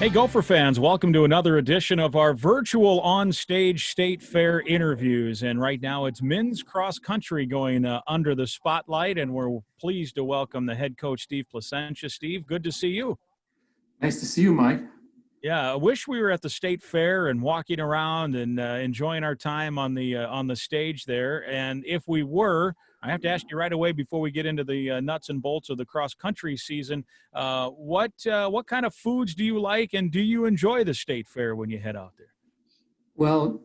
Hey, Gopher fans, welcome to another edition of our virtual on-stage state fair interviews. And right now it's men's cross country going under the spotlight, and we're pleased to welcome the head coach, Steve Plasencia. Steve, good to see you. Nice to see you, Mike. Yeah, I wish we were at the state fair and walking around and enjoying our time on the stage there. And if we were, I have to ask you right away before we get into the nuts and bolts of the cross country season. What kind of foods do you like, and do you enjoy the state fair when you head out there? Well,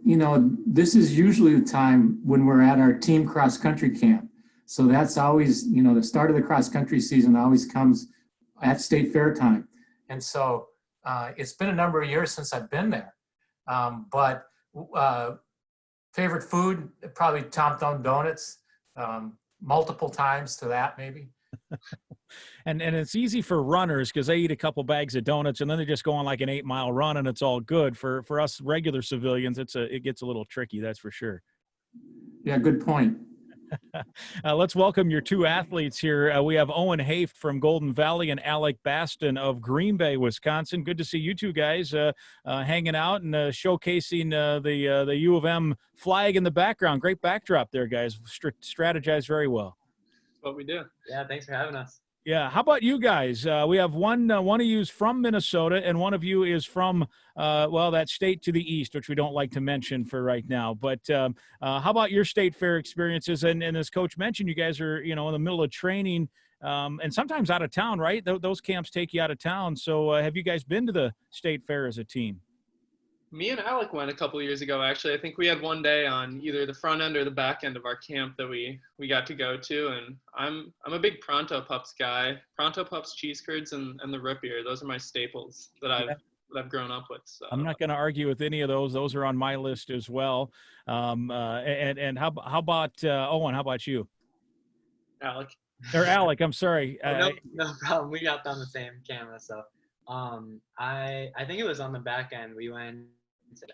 this is usually the time when we're at our team cross country camp. So that's always, the start of the cross country season always comes at state fair time. And so it's been a number of years since I've been there. But favorite food, probably Tom Thumb donuts, multiple times to that maybe. And it's easy for runners because they eat a couple bags of donuts and then they just go on like an 8-mile run and it's all good. For us regular civilians, it gets a little tricky, that's for sure. Yeah, good point. Let's welcome your two athletes here. We have Owen Hoeft from Golden Valley and Alec Basten of Green Bay, Wisconsin. Good to see you two guys hanging out and showcasing the U of M flag in the background. Great backdrop there, guys. Strategize very well. That's what we do. Yeah, thanks for having us. Yeah. How about you guys? We have one of you is from Minnesota and one of you is from, that state to the east, which we don't like to mention for right now. But how about your state fair experiences? And as Coach mentioned, you guys are, in the middle of training and sometimes out of town, right? Those camps take you out of town. So have you guys been to the state fair as a team? Me and Alec went a couple years ago, actually. I think we had one day on either the front end or the back end of our camp that we got to go to. And I'm a big Pronto Pups guy. Pronto Pups, cheese curds, and the root beer. Those are my staples that I've grown up with. So I'm not going to argue with any of those. Those are on my list as well. And how about Owen? How about you? Alec. Or Alec, I'm sorry. No problem. We got on the same camera, so I think it was on the back end. We went to,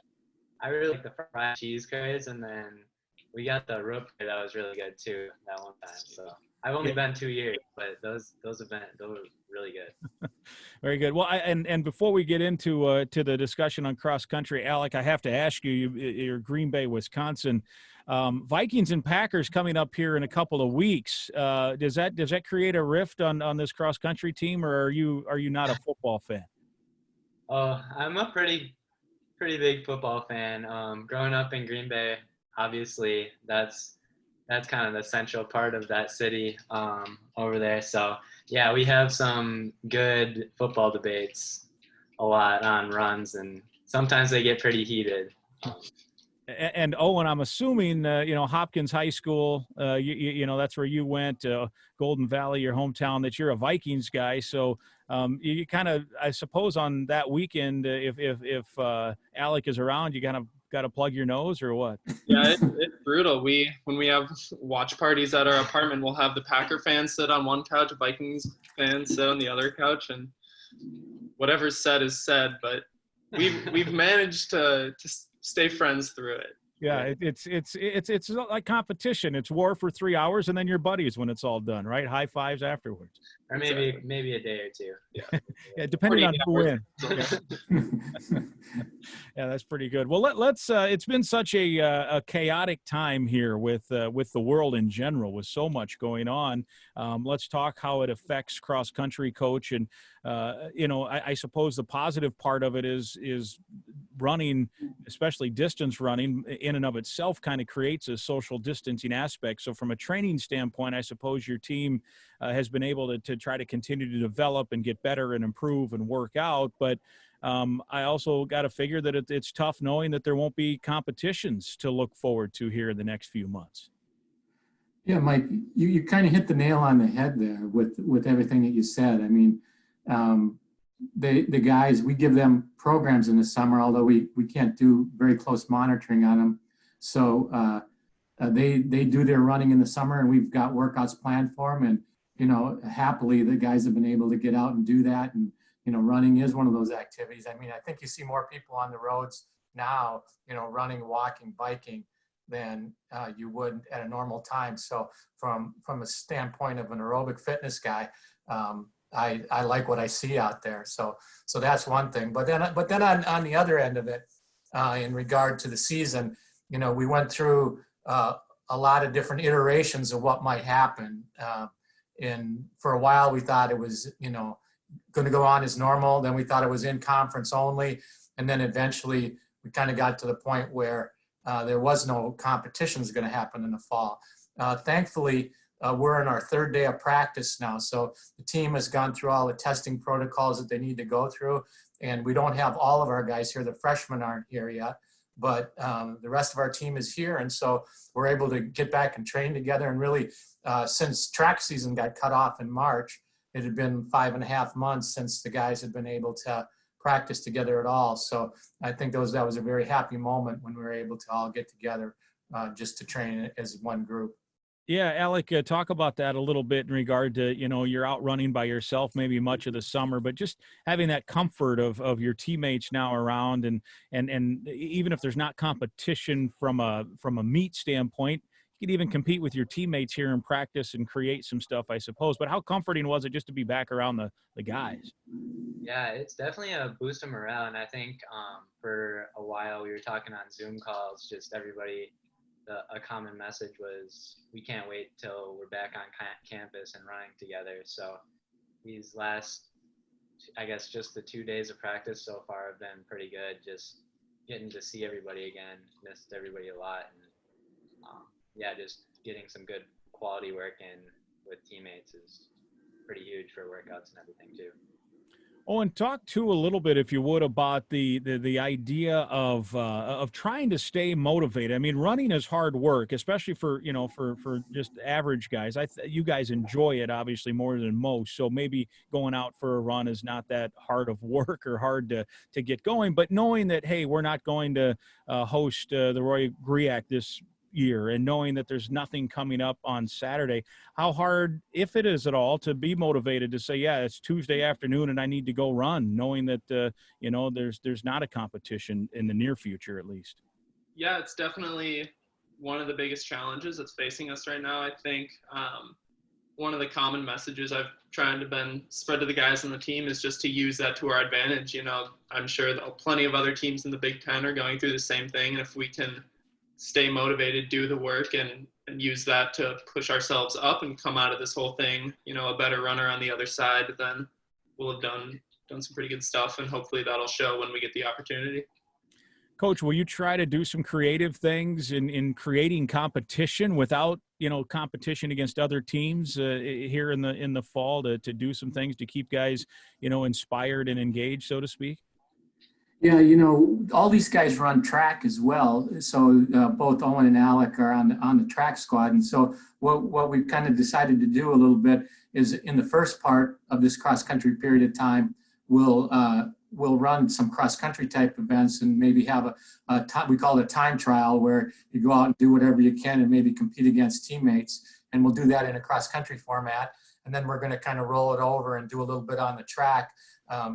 I really like the fried cheese curds, and then we got the root beer that was really good too that one time. So I've only been 2 years, but those were really good. Very good. Well, and before we get into to the discussion on cross country, Alec, I have to ask you, you're Green Bay, Wisconsin. Vikings and Packers coming up here in a couple of weeks. Does that create a rift on this cross country team, or are you not a football fan? I'm a pretty big football fan. Growing up in Green Bay, obviously that's kind of the central part of that city over there. So yeah, we have some good football debates a lot on runs, and sometimes they get pretty heated. And Owen, I'm assuming, Hopkins High School, that's where you went, Golden Valley, your hometown, that you're a Vikings guy. So you kind of, I suppose on that weekend, if Alec is around, you kind of got to plug your nose or what? Yeah, it's brutal. When we have watch parties at our apartment, we'll have the Packer fans sit on one couch, Vikings fans sit on the other couch, and whatever's said is said. But we've managed to stay friends through it. Yeah, it's like competition. It's war for 3 hours, and then you're buddies when it's all done, right? High fives afterwards. Or maybe a day or two. Yeah, yeah, depending on who wins. Yeah, that's pretty good. Well, let's. It's been such a chaotic time here with the world in general, with so much going on. Let's talk how it affects cross country, Coach. And I suppose the positive part of it is running, especially distance running, in and of itself kind of creates a social distancing aspect. So from a training standpoint, I suppose your team has been able to try to continue to develop and get better and improve and work out. But I also got to figure that it's tough knowing that there won't be competitions to look forward to here in the next few months. Yeah, Mike, you kind of hit the nail on the head there with everything that you said. I mean, the guys, we give them programs in the summer, although we can't do very close monitoring on them. So they do their running in the summer, and we've got workouts planned for them. And, happily the guys have been able to get out and do that. And, running is one of those activities. I mean, I think you see more people on the roads now, running, walking, biking than you would at a normal time. So from a standpoint of an aerobic fitness guy, I like what I see out there. So that's one thing. But then on the other end of it, in regard to the season, we went through a lot of different iterations of what might happen. And for a while, we thought it was, going to go on as normal. Then we thought it was in conference only. And then eventually we kind of got to the point where there was no competitions going to happen in the fall. Thankfully, we're in our third day of practice now. So the team has gone through all the testing protocols that they need to go through. And we don't have all of our guys here. The freshmen aren't here yet, but the rest of our team is here. And so we're able to get back and train together. And really, since track season got cut off in March, it had been 5.5 months since the guys had been able to practice together at all. So I think that was a very happy moment when we were able to all get together just to train as one group. Yeah, Alec, talk about that a little bit in regard to, you're out running by yourself maybe much of the summer, but just having that comfort of your teammates now around, and even if there's not competition from a meet standpoint, you could even compete with your teammates here in practice and create some stuff, I suppose. But how comforting was it just to be back around the guys? Yeah, it's definitely a boost of morale. And I think for a while we were talking on Zoom calls, just everybody, a common message was, we can't wait till we're back on campus and running together. So these last, I guess, just the 2 days of practice so far have been pretty good. Just getting to see everybody again, missed everybody a lot. And yeah, just getting some good quality work in with teammates is pretty huge for workouts and everything too. Owen, talk too a little bit, if you would, about the idea of trying to stay motivated. I mean, running is hard work, especially for just average guys. You guys enjoy it obviously more than most, so maybe going out for a run is not that hard of work or hard to get going. But knowing that, hey, we're not going to host the Roy Griak this year, and knowing that there's nothing coming up on Saturday, how hard, if it is at all, to be motivated to say, yeah, it's Tuesday afternoon and I need to go run, knowing that there's not a competition in the near future, at least? Yeah, it's definitely one of the biggest challenges that's facing us right now. I think one of the common messages I've tried to spread to the guys on the team is just to use that to our advantage. I'm sure that plenty of other teams in the Big Ten are going through the same thing, and if we can stay motivated, do the work, and use that to push ourselves up and come out of this whole thing, a better runner on the other side, then we'll have done some pretty good stuff, and hopefully that'll show when we get the opportunity. Coach, will you try to do some creative things in creating competition without, competition against other teams here in the fall to do some things to keep guys, inspired and engaged, so to speak? Yeah, all these guys run track as well. So both Owen and Alec are on the track squad. And so what we've kind of decided to do a little bit is, in the first part of this cross country period of time, we'll run some cross country type events and maybe have a time, we call it a time trial, where you go out and do whatever you can and maybe compete against teammates. And we'll do that in a cross country format. And then we're going to kind of roll it over and do a little bit on the track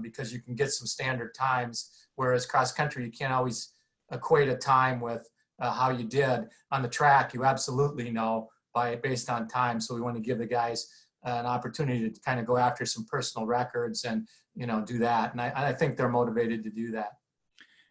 because you can get some standard times. Whereas cross country, you can't always equate a time with how you did. On the track, you absolutely know based on time. So we want to give the guys an opportunity to kind of go after some personal records and, do that. And I think they're motivated to do that.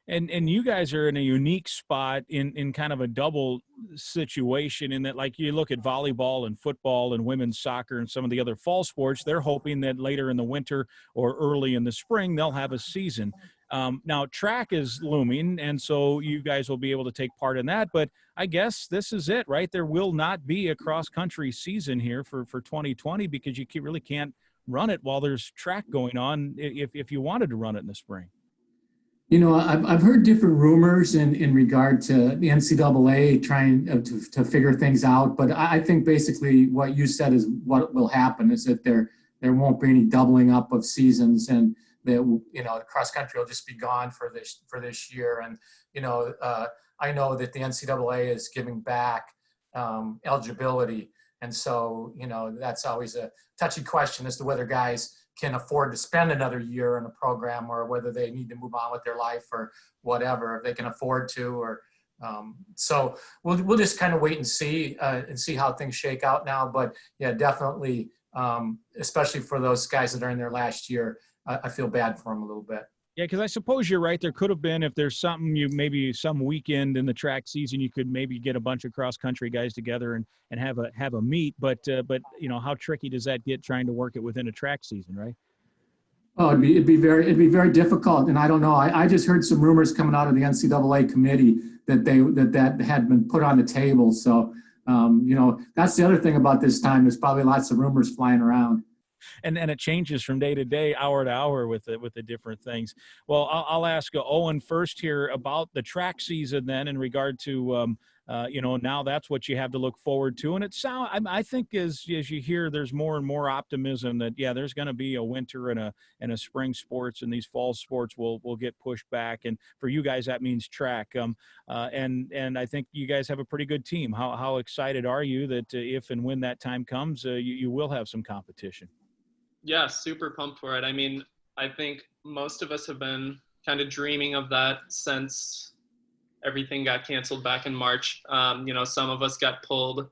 And you guys are in a unique spot in kind of a double situation, in that, like, you look at volleyball and football and women's soccer and some of the other fall sports, they're hoping that later in the winter or early in the spring, they'll have a season. Now track is looming, and so you guys will be able to take part in that, but I guess this is it, right? There will not be a cross country season here for 2020 because you really can't run it while there's track going on if you wanted to run it in the spring. I've heard different rumors in regard to the NCAA trying to figure things out, but I think basically what you said is what will happen is that there won't be any doubling up of seasons, and that the cross country will just be gone for this year. And I know that the NCAA is giving back eligibility, and so that's always a touchy question as to whether guys can afford to spend another year in a program, or whether they need to move on with their life or whatever, if they can afford to, or so we'll just kind of wait and see how things shake out now. But yeah, definitely especially for those guys that are in their last year. I feel bad for them a little bit. Yeah, because I suppose you're right. There could have been, if there's something maybe some weekend in the track season, you could maybe get a bunch of cross country guys together and have a meet. But how tricky does that get trying to work it within a track season, right? Oh, it'd be very difficult. And I don't know. I just heard some rumors coming out of the NCAA committee that had been put on the table. So that's the other thing about this time. There's probably lots of rumors flying around. And it changes from day to day, hour to hour with the different things. Well, I'll ask Owen first here about the track season then in regard to, now that's what you have to look forward to. And I think as you hear, there's more and more optimism that, yeah, there's going to be a winter and a spring sports, and these fall sports will get pushed back. And for you guys, that means track. And I think you guys have a pretty good team. How excited are you that if and when that time comes, you will have some competition? Yeah, super pumped for it. I mean, I think most of us have been kind of dreaming of that since everything got canceled back in March. Some of us got pulled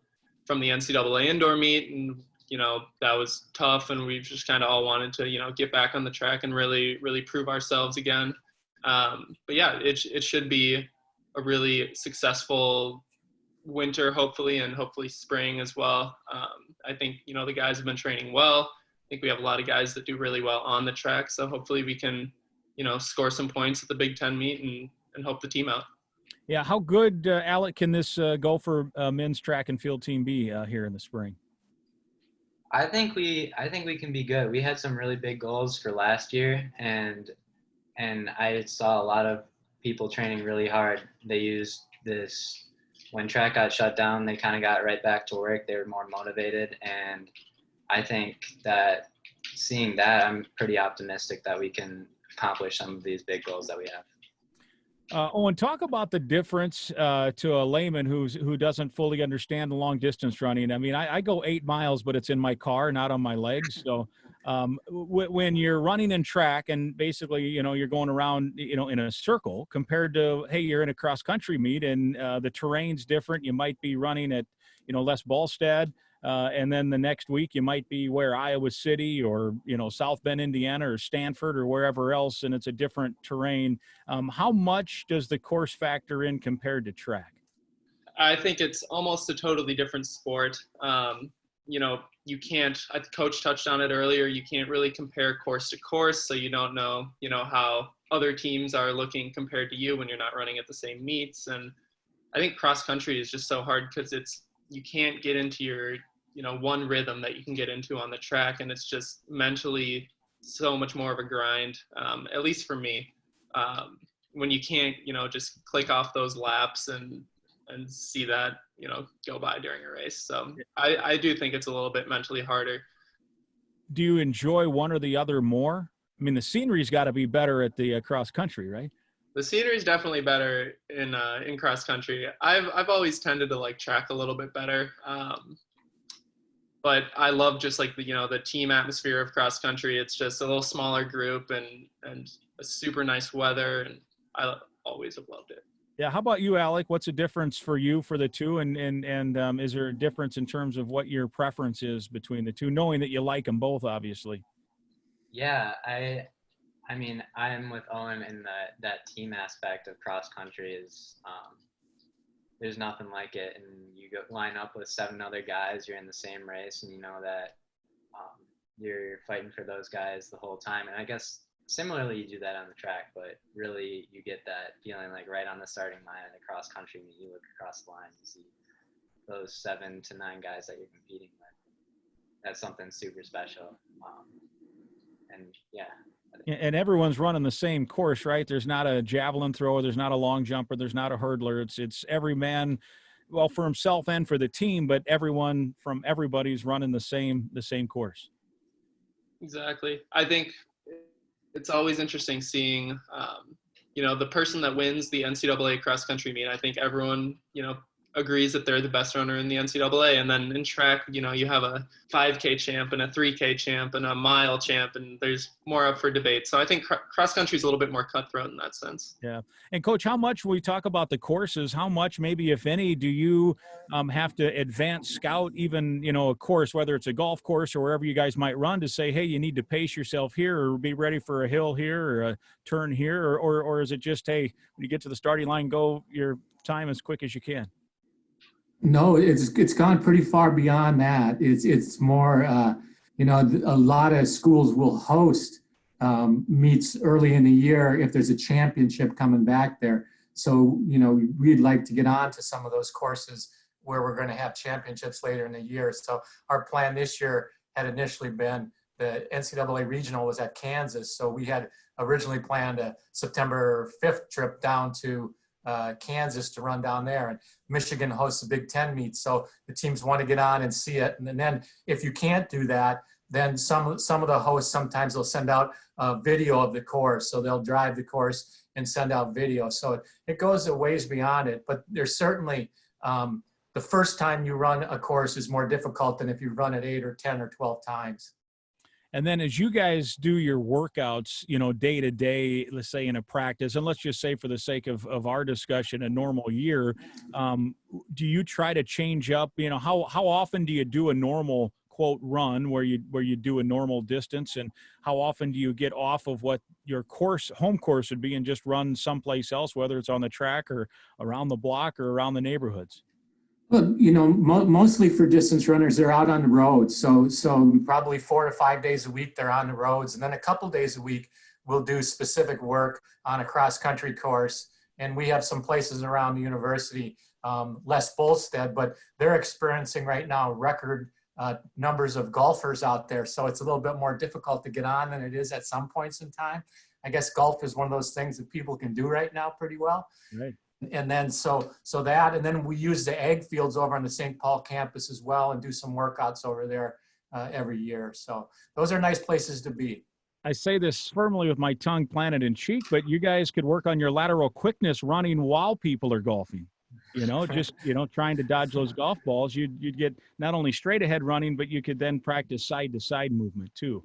from the NCAA indoor meet, and, that was tough, and we just kind of all wanted to, get back on the track and really, really prove ourselves again. But yeah, it should be a really successful winter, hopefully, and hopefully spring as well. I think, the guys have been training well. I think we have a lot of guys that do really well on the track. So hopefully we can, score some points at the Big Ten meet and help the team out. Yeah. How good, Alec, can this Gopher men's track and field team be here in the spring? I think we can be good. We had some really big goals for last year, and I saw a lot of people training really hard. They used this when track got shut down. They kind of got right back to work. They were more motivated, and I think that seeing that, I'm pretty optimistic that we can accomplish some of these big goals that we have. Owen, talk about the difference to a layman who doesn't fully understand the long distance running. I mean, I go 8 miles, but it's in my car, not on my legs. So when you're running in track and basically, you're going around, in a circle compared to, hey, you're in a cross country meet and the terrain's different. You might be running at, Les Ballstead. And then the next week you might be Iowa City or, South Bend, Indiana, or Stanford or wherever else, and it's a different terrain. How much does the course factor in compared to track? I think it's almost a totally different sport. You can't, Coach touched on it earlier, you can't really compare course to course, so you don't know, how other teams are looking compared to you when you're not running at the same meets. And I think cross country is just so hard because you can't get into your one rhythm that you can get into on the track, and it's just mentally so much more of a grind, at least for me, when you can't just click off those laps and see that go by during a race. So I do think it's a little bit mentally harder. Do you enjoy one or the other more? I mean, the scenery's got to be better at the cross country, right? The scenery is definitely better in cross country. I've always tended to like track a little bit better, but I love just like the team atmosphere of cross country. It's just a little smaller group and a super nice weather, and I always have loved it. Yeah. How about you, Alec? What's the difference for you for the two, and is there a difference in terms of what your preference is between the two, knowing that you like them both, obviously? Yeah, I mean, I'm with Owen in that team aspect of cross country is there's nothing like it. And you line up with 7 other guys, you're in the same race, and you know that you're fighting for those guys the whole time. And I guess similarly you do that on the track, but really you get that feeling like right on the starting line in a cross country meet, you look across the line, you see those 7 to 9 guys that you're competing with. That's something super special. And yeah. And everyone's running the same course, right? There's not a javelin thrower, there's not a long jumper, there's not a hurdler. It's every man, well, for himself and for the team, but everybody's running the same course. Exactly. I think it's always interesting seeing, the person that wins the NCAA cross country meet. I think everyone, agrees that they're the best runner in the NCAA. And then in track, you have a 5K champ and a 3K champ and a mile champ, and there's more up for debate. So I think cross country is a little bit more cutthroat in that sense. Yeah. And Coach, how much, when we talk about the courses, how much, maybe if any, do you have to advance scout even, a course, whether it's a golf course or wherever you guys might run, to say, hey, you need to pace yourself here, or be ready for a hill here or a turn here? Or is it just, hey, when you get to the starting line, go your time as quick as you can? No, it's gone pretty far beyond that. It's more, a lot of schools will host meets early in the year if there's a championship coming back there. So, we'd like to get on to some of those courses where we're going to have championships later in the year. So our plan this year had initially been the NCAA regional was at Kansas. So we had originally planned a September 5th trip down to Kansas to run down there, and Michigan hosts a Big Ten meet. So the teams want to get on and see it. And then if you can't do that, then some of the hosts, sometimes they'll send out a video of the course. So they'll drive the course and send out video. So it goes a ways beyond it, but there's certainly the first time you run a course is more difficult than if you run it 8 or 10 or 12 times. And then as you guys do your workouts, day to day, let's say in a practice, and let's just say for the sake of our discussion, a normal year, do you try to change up, how often do you do a normal quote run where you do a normal distance, and how often do you get off of what your home course would be and just run someplace else, whether it's on the track or around the block or around the neighborhoods? Well, mostly for distance runners, they're out on the roads. So probably 4 to 5 days a week, they're on the roads. And then a couple days a week, we'll do specific work on a cross country course. And we have some places around the university, Les Bolstead, but they're experiencing right now record numbers of golfers out there. So it's a little bit more difficult to get on than it is at some points in time. I guess golf is one of those things that people can do right now pretty well. Right. And then so that, and then we use the ag fields over on the St. Paul campus as well and do some workouts over there every year. So those are nice places to be. I say this firmly with my tongue planted in cheek, but you guys could work on your lateral quickness running while people are golfing. Trying to dodge those golf balls. You'd get not only straight ahead running, but you could then practice side to side movement too.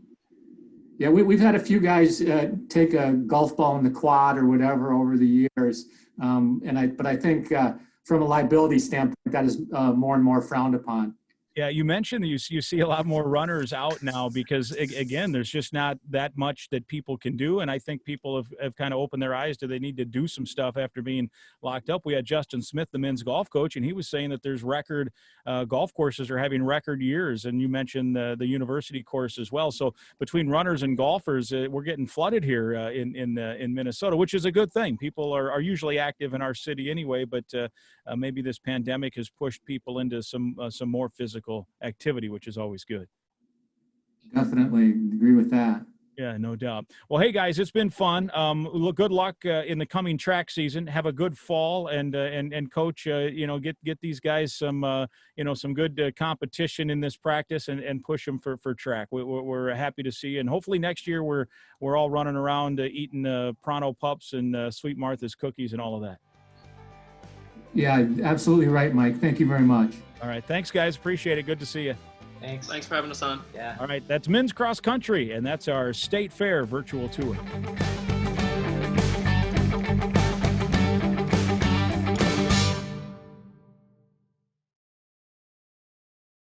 Yeah, we've had a few guys take a golf ball in the quad or whatever over the years. But I think from a liability standpoint, that is more and more frowned upon. Yeah, you mentioned that you see a lot more runners out now because, again, there's just not that much that people can do. And I think people have kind of opened their eyes to they need to do some stuff after being locked up. We had Justin Smith, the men's golf coach, and he was saying that there's record golf courses are having record years. And you mentioned the university course as well. So between runners and golfers, we're getting flooded here in Minnesota, which is a good thing. People are usually active in our city anyway, but maybe this pandemic has pushed people into some more physical activity, which is always good. Definitely agree with that. Yeah, no doubt. Well, hey guys, it's been fun. Good luck in the coming track season. Have a good fall, and coach, get these guys some good competition in this practice, and push them for track. We're happy to see you, and hopefully next year we're all running around eating Pronto Pups and Sweet Martha's cookies and all of that. Yeah, absolutely right, Mike. Thank you very much. All right. Thanks, guys. Appreciate it. Good to see you. Thanks for having us on. Yeah. All right. That's men's cross country, and that's our State Fair virtual tour.